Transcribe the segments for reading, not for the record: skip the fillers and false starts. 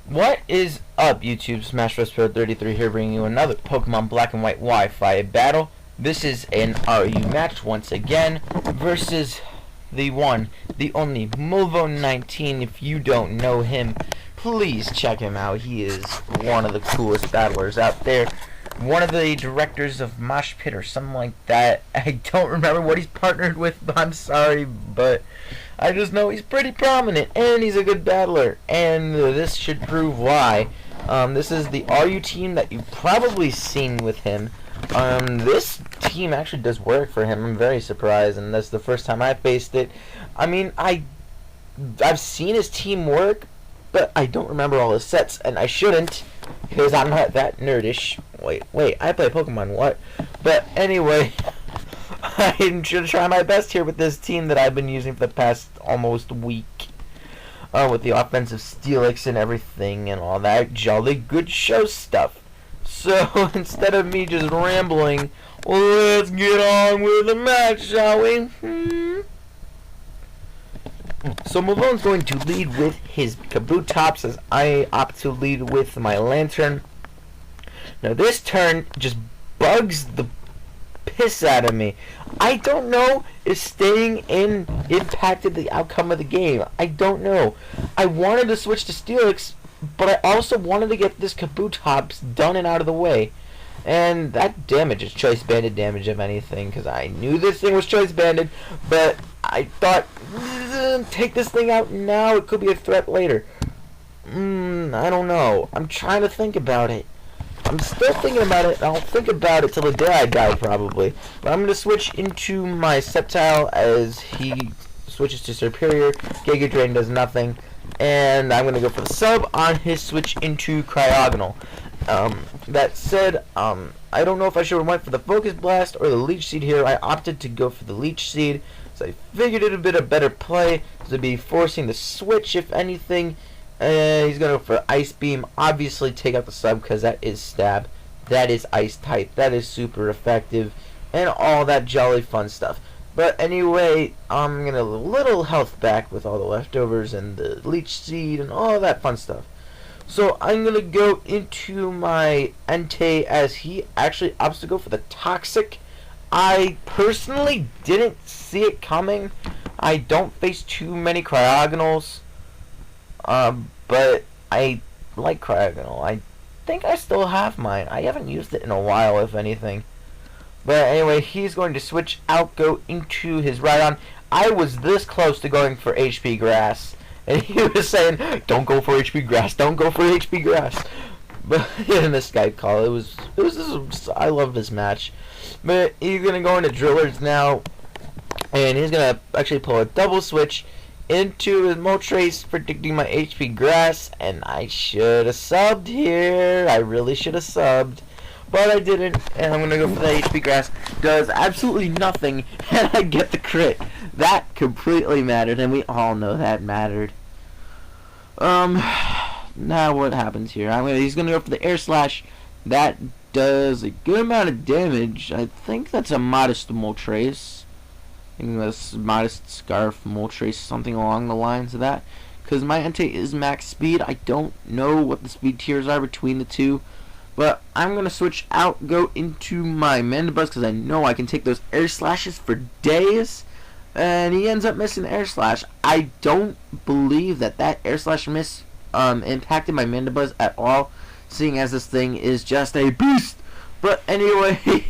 What is up, YouTube? Smash Bros. Pro 33 here, bringing you another Pokemon Black and White Wi-Fi battle. This is an RU match once again versus the one, the only Mulvone19. If you don't know him, please check him out. He is one of the coolest battlers out there. One of the directors of Mosh Pit or something like that. I don't remember what he's partnered with, but I'm sorry, but I just know he's pretty prominent and he's a good battler, and this should prove why. This is the RU team that you've probably seen with him. This team actually does work for him. I'm very surprised, and that's the first time I faced it. I mean, I've seen his team work, but I don't remember all his sets, and I shouldn't, because I'm not that nerdish. Wait, I play Pokemon, what? But anyway, I'm going to try my best here with this team that I've been using for the past almost week. With the offensive Steelix and everything and all that jolly good show stuff. So, instead of me just rambling, let's get on with the match, shall we? So Mulvone's going to lead with his Kabutops as I opt to lead with my Lantern. Now this turn just bugs the piss out of me. I don't know if staying in impacted the outcome of the game. I don't know. I wanted to switch to Steelix, but I also wanted to get this Kabutops done and out of the way. And that damage is choice banded damage, if anything, because I knew this thing was choice banded, but I thought, take this thing out now, it could be a threat later. I don't know. I'm trying to think about it. I'm still thinking about it, and I'll think about it till the day I die, probably. But I'm going to switch into my Sceptile as he switches to Superior. Giga Drain does nothing. And I'm going to go for the sub on his switch into Cryogonal. That said, I don't know if I should have went for the Focus Blast or the Leech Seed here. I opted to go for the Leech Seed, so I figured it would be a better play, to be forcing the switch, if anything. He's going to go for Ice Beam, obviously take out the sub, because that is Stab, that is Ice type, that is super effective, and all that jolly fun stuff. But anyway, I'm going to a little health back with all the leftovers and the Leech Seed and all that fun stuff. So I'm going to go into my Entei as he actually opts to go for the Toxic. I personally didn't see it coming. I don't face too many Cryogonals, but I like Cryogonal. I think I still have mine. I haven't used it in a while, if anything. But anyway, he's going to switch out, go into his Rhydon. I was this close to going for HP Grass, and he was saying, "Don't go for HP Grass. Don't go for HP Grass." But in the Skype call, it was I love this match. But he's gonna go into Drillers now, and he's gonna actually pull a double switch into his Moltres, predicting my HP Grass, and I should have subbed here. I really should have subbed. But I didn't, and I'm going to go for the HP Grass. Does absolutely nothing, and I get the crit. That completely mattered, and we all know that mattered. Now what happens here? He's going to go for the Air Slash. That does a good amount of damage. I think that's a modest Moltres. I think that's modest Scarf Moltres, something along the lines of that. Because my Entei is max speed. I don't know what the speed tiers are between the two. But I'm going to switch out, go into my Mandibuzz, because I know I can take those Air Slashes for days. And he ends up missing the Air Slash. I don't believe that Air Slash miss impacted my Mandibuzz at all, seeing as this thing is just a beast. But anyway,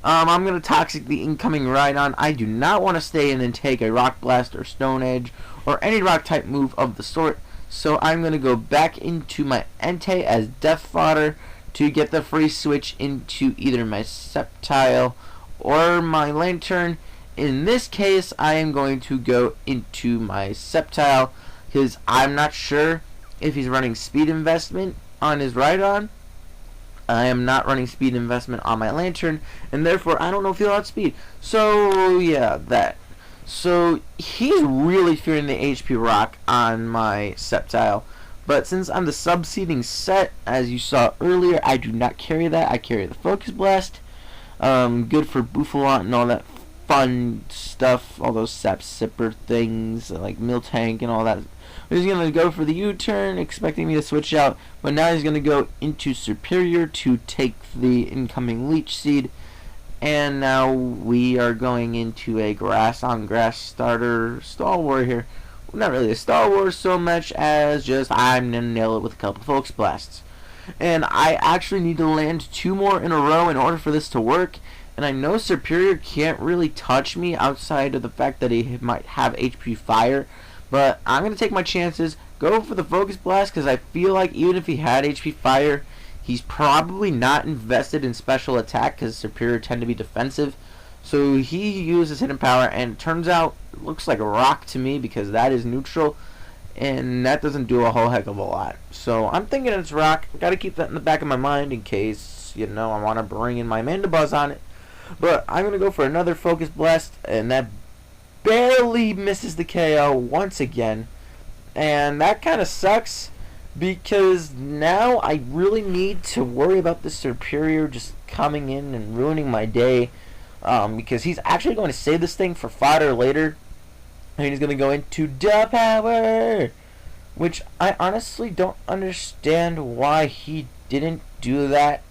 I'm going to Toxic the incoming Rhydon. I do not want to stay in and take a Rock Blast or Stone Edge or any Rock type move of the sort. So I'm going to go back into my Entei as Death Fodder to get the free switch into either my Sceptile or my Lantern. In this case, I am going to go into my Sceptile, because I'm not sure if he's running Speed Investment on his Rhydon. I am not running Speed Investment on my Lantern, and therefore I don't know if he'll outspeed. So yeah, that. So he's really fearing the HP Rock on my Sceptile. But since I'm the sub-seeding set, as you saw earlier, I do not carry that. I carry the Focus Blast. Good for Buffalant and all that fun stuff. All those Sap Sipper things, like Miltank and all that He's going to go for the U-turn, expecting me to switch out, but now he's going to go into Superior to take the incoming Leech Seed, and now we are going into a grass-on-grass starter Star War here. Not really a Star Wars so much as just I'm going to nail it with a couple Focus Blasts. And I actually need to land 2 more in a row in order for this to work. And I know Superior can't really touch me outside of the fact that he might have HP Fire. But I'm going to take my chances, go for the Focus Blast, because I feel like even if he had HP Fire, he's probably not invested in special attack because Superior tend to be defensive. So he uses Hidden Power, and it turns out it looks like a rock to me because that is neutral. And that doesn't do a whole heck of a lot. So I'm thinking it's rock. Got to keep that in the back of my mind in case, I want to bring in my Mandibuzz on it. But I'm going to go for another Focus Blast, and that barely misses the KO once again. And that kind of sucks because now I really need to worry about the Superior just coming in and ruining my day. Because he's actually going to save this thing for fodder later. And he's going to go into Duh Power, which I honestly don't understand why he didn't do that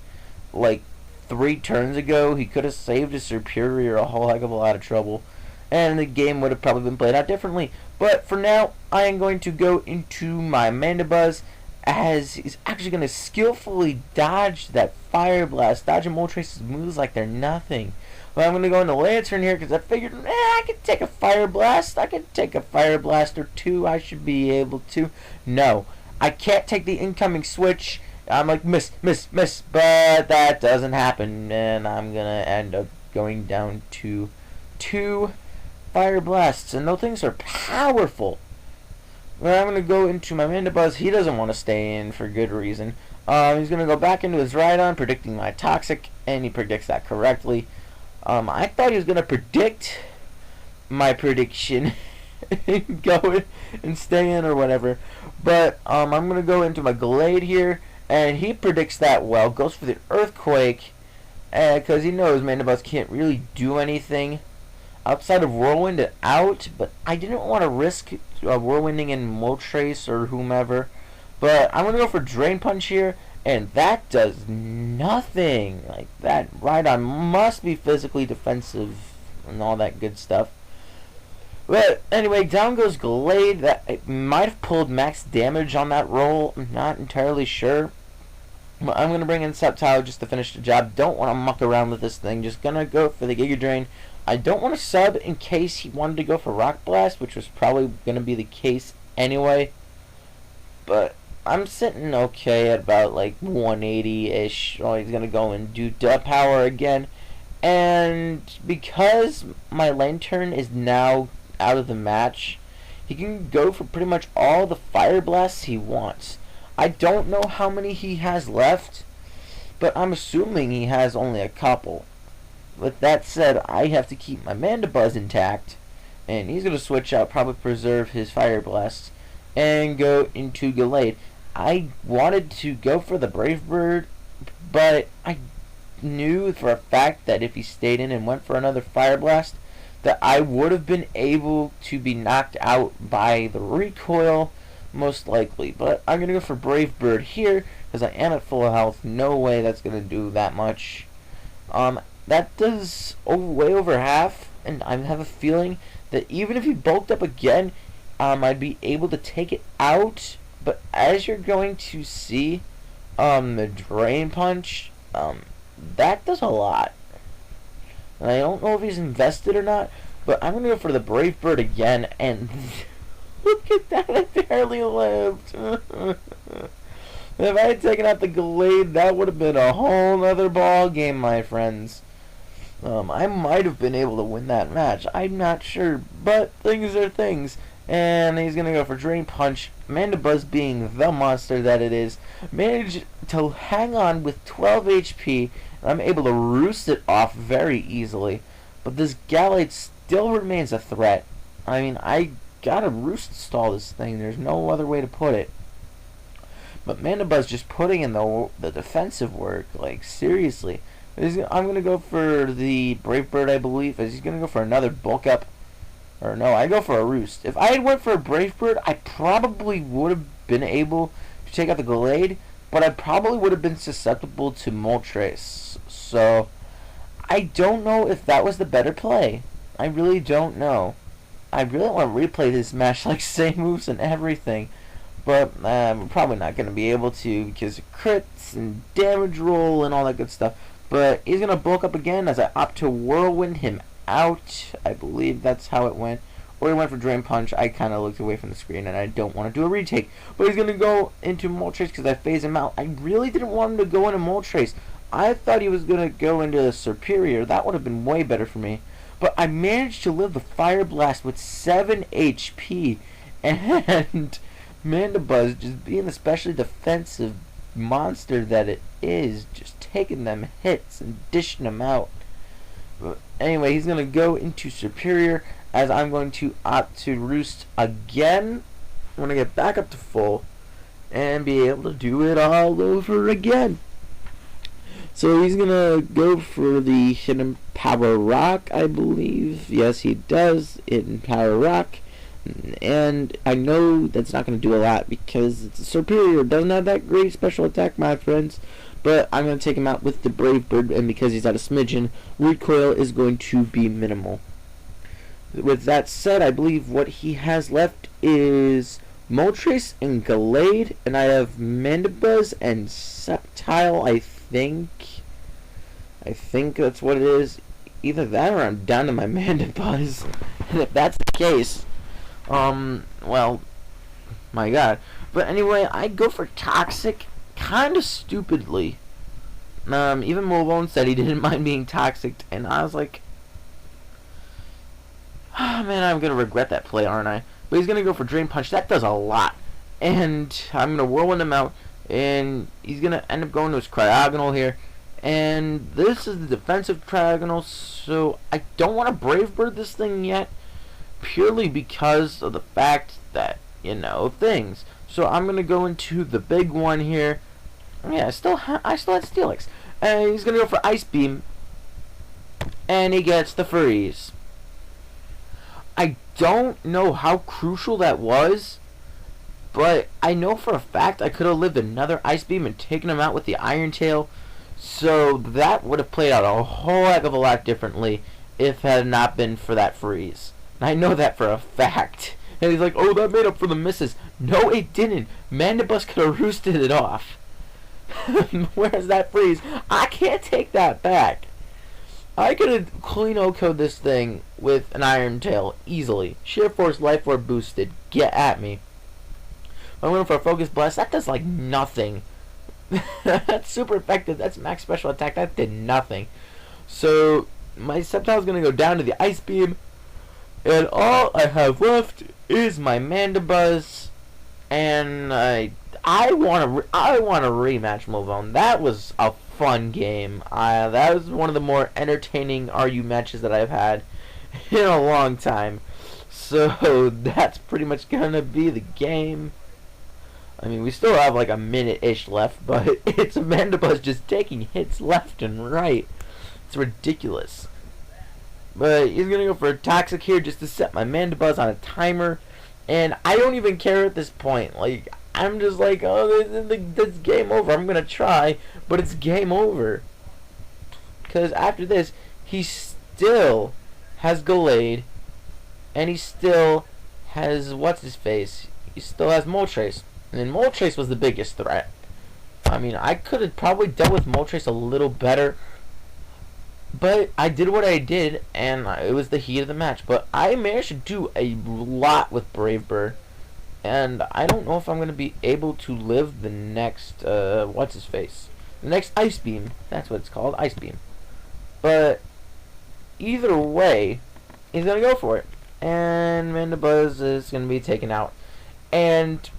like 3 turns ago. He could have saved his Superior a whole heck of a lot of trouble, and the game would have probably been played out differently. But for now, I am going to go into my Mandibuzz, as he's actually going to skillfully dodge that Fire Blast, dodging Moltres' moves like they're nothing. Well, I'm going to go into Lantern here because I figured, I could take a Fire Blast. I could take a Fire Blast or 2. I should be able to. No, I can't take the incoming switch. I'm like, miss, but that doesn't happen. And I'm going to end up going down to 2 Fire Blasts. And those things are powerful. Well, I'm going to go into my Mandibuzz. He doesn't want to stay in for good reason. He's going to go back into his Rhydon, predicting my Toxic, and he predicts that correctly. I thought he was going to predict my prediction and go and stay in or whatever. But I'm going to go into my Glade here, and he predicts that well. Goes for the Earthquake, because he knows Mandibuzz can't really do anything outside of Whirlwind it out. But I didn't want to risk Whirlwinding in Moltres or whomever. But I'm going to go for Drain Punch here. And that does nothing. Like, that Rhydon must be physically defensive and all that good stuff. But anyway, down goes Glade. That it might have pulled max damage on that roll. I'm not entirely sure. But I'm going to bring in Sceptile just to finish the job. Don't want to muck around with this thing. Just going to go for the Giga Drain. I don't want to sub in case he wanted to go for Rock Blast, which was probably going to be the case anyway. But I'm sitting okay at about like 180-ish. Oh, he's going to go and do Duh Power again. And because my Lantern is now out of the match, he can go for pretty much all the Fire Blasts he wants. I don't know how many he has left, but I'm assuming he has only a couple. With that said, I have to keep my Mandibuzz intact, and he's going to switch out, probably preserve his Fire Blasts, and go into Glade. I wanted to go for the Brave Bird, but I knew for a fact that if he stayed in and went for another Fire Blast, that I would have been able to be knocked out by the recoil, most likely. But I'm going to go for Brave Bird here, because I am at full health. No way that's going to do that much. That does way over half, and I have a feeling that even if he bulked up again, I'd be able to take it out. But as you're going to see, the Drain Punch, that does a lot. And I don't know if he's invested or not, but I'm going to go for the Brave Bird again, and look at that, I barely lived. If I had taken out the Glade, that would have been a whole other ball game, my friends. I might have been able to win that match. I'm not sure, but things are things. And he's going to go for Drain Punch. Mandibuzz, being the monster that it is, managed to hang on with 12 HP. And I'm able to roost it off very easily. But this Gallade still remains a threat. I mean, I gotta roost stall this thing. There's no other way to put it. But Mandibuzz just putting in the defensive work. Like, seriously. I'm going to go for the Brave Bird, I believe. As he's going to go for another bulk up. Or no, I go for a Roost. If I had went for a Brave Bird, I probably would have been able to take out the Gallade, but I probably would have been susceptible to Moltres. So, I don't know if that was the better play. I really don't know. I really want to replay this match, like same moves and everything. But I'm probably not going to be able to because of crits and damage roll and all that good stuff. But he's going to bulk up again as I opt to Whirlwind him out. I believe that's how it went. Or he went for Drain Punch. I kind of looked away from the screen and I don't want to do a retake. But he's going to go into Moltres because I phase him out. I really didn't want him to go into Moltres. I thought he was going to go into Superior. That would have been way better for me. But I managed to live the Fire Blast with 7 HP. And Mandibuzz, just being the specially defensive monster that it is, just taking them hits and dishing them out. But anyway, he's going to go into Superior as I'm going to opt to Roost again. I'm going to get back up to full and be able to do it all over again. So he's going to go for the Hidden Power Rock, I believe. Yes, he does. Hidden Power Rock. And I know that's not going to do a lot because it's a Superior. Doesn't have that great special attack, my friends. But I'm going to take him out with the Brave Bird. And because he's at a smidgen, recoil is going to be minimal. With that said, I believe what he has left is Moltres and Gallade. And I have Mandibuzz and Sceptile, I think. I think that's what it is. Either that or I'm down to my Mandibuzz. And if that's the case, well, my god. But anyway, I go for Toxic kind of stupidly. Even Mulvone said he didn't mind being toxic, and I was like, oh man, I'm gonna regret that play, aren't I? But he's gonna go for Drain Punch. That does a lot. And I'm gonna Whirlwind him out, and he's gonna end up going to his Cryogonal here. And this is the defensive Cryogonal, so I don't want to Brave Bird this thing yet, purely because of the fact that, you know, things. So I'm gonna go into the big one here. Yeah, I still had Steelix. And he's gonna go for Ice Beam, and he gets the freeze. I don't know how crucial that was, but I know for a fact I could have lived another Ice Beam and taken him out with the Iron Tail. So that would have played out a whole heck of a lot differently if it had not been for that freeze. And I know that for a fact. And he's like, oh, that made up for the misses. No, it didn't. Mandibuzz could have roosted it off. Where's that freeze? I can't take that back. I could have clean OHKO'd this thing with an Iron Tail easily. Sheer Force, Life Orb boosted. Get at me. I'm going for a Focus Blast. That does like nothing. That's super effective. That's max special attack. That did nothing. So my Sceptile's going to go down to the Ice Beam. And all I have left is my Mandibuzz. And I want to rematch Mulvone. That was a fun game. That was one of the more entertaining RU matches that I've had in a long time. So that's pretty much gonna be the game. I mean, we still have like a minute-ish left, but it's Mandibuzz just taking hits left and right. It's ridiculous. But he's gonna go for a Toxic here just to set my Mandibuzz on a timer. And I don't even care at this point. Like, I'm just like, oh, this game over. I'm gonna try, but it's game over. Because after this, he still has Gallade, and he still has what's-his-face. He still has Moltres. And then Moltres was the biggest threat. I mean, I could have probably dealt with Moltres a little better, but I did what I did, and it was the heat of the match. But I managed to do a lot with Brave Bird, and I don't know if I'm going to be able to live the next, what's-his-face? The next Ice Beam. That's what it's called, Ice Beam. But either way, he's going to go for it. And Mandibuzz is going to be taken out. And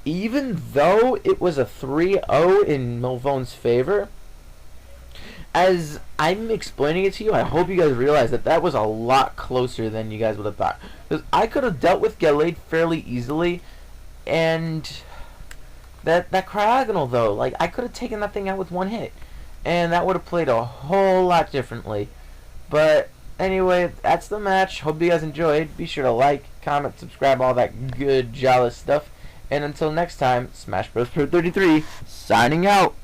even though it was a 3-0 in Mulvone's favor, as I'm explaining it to you, I hope you guys realize that that was a lot closer than you guys would have thought. Because I could have dealt with Gallade fairly easily, and that Cryogonal, though, like, I could have taken that thing out with one hit, and that would have played a whole lot differently. But Anyway, that's the match. Hope you guys enjoyed. Be sure to like, comment, subscribe, all that good, jealous stuff. And until next time, Smash Bros. Pro 33, signing out.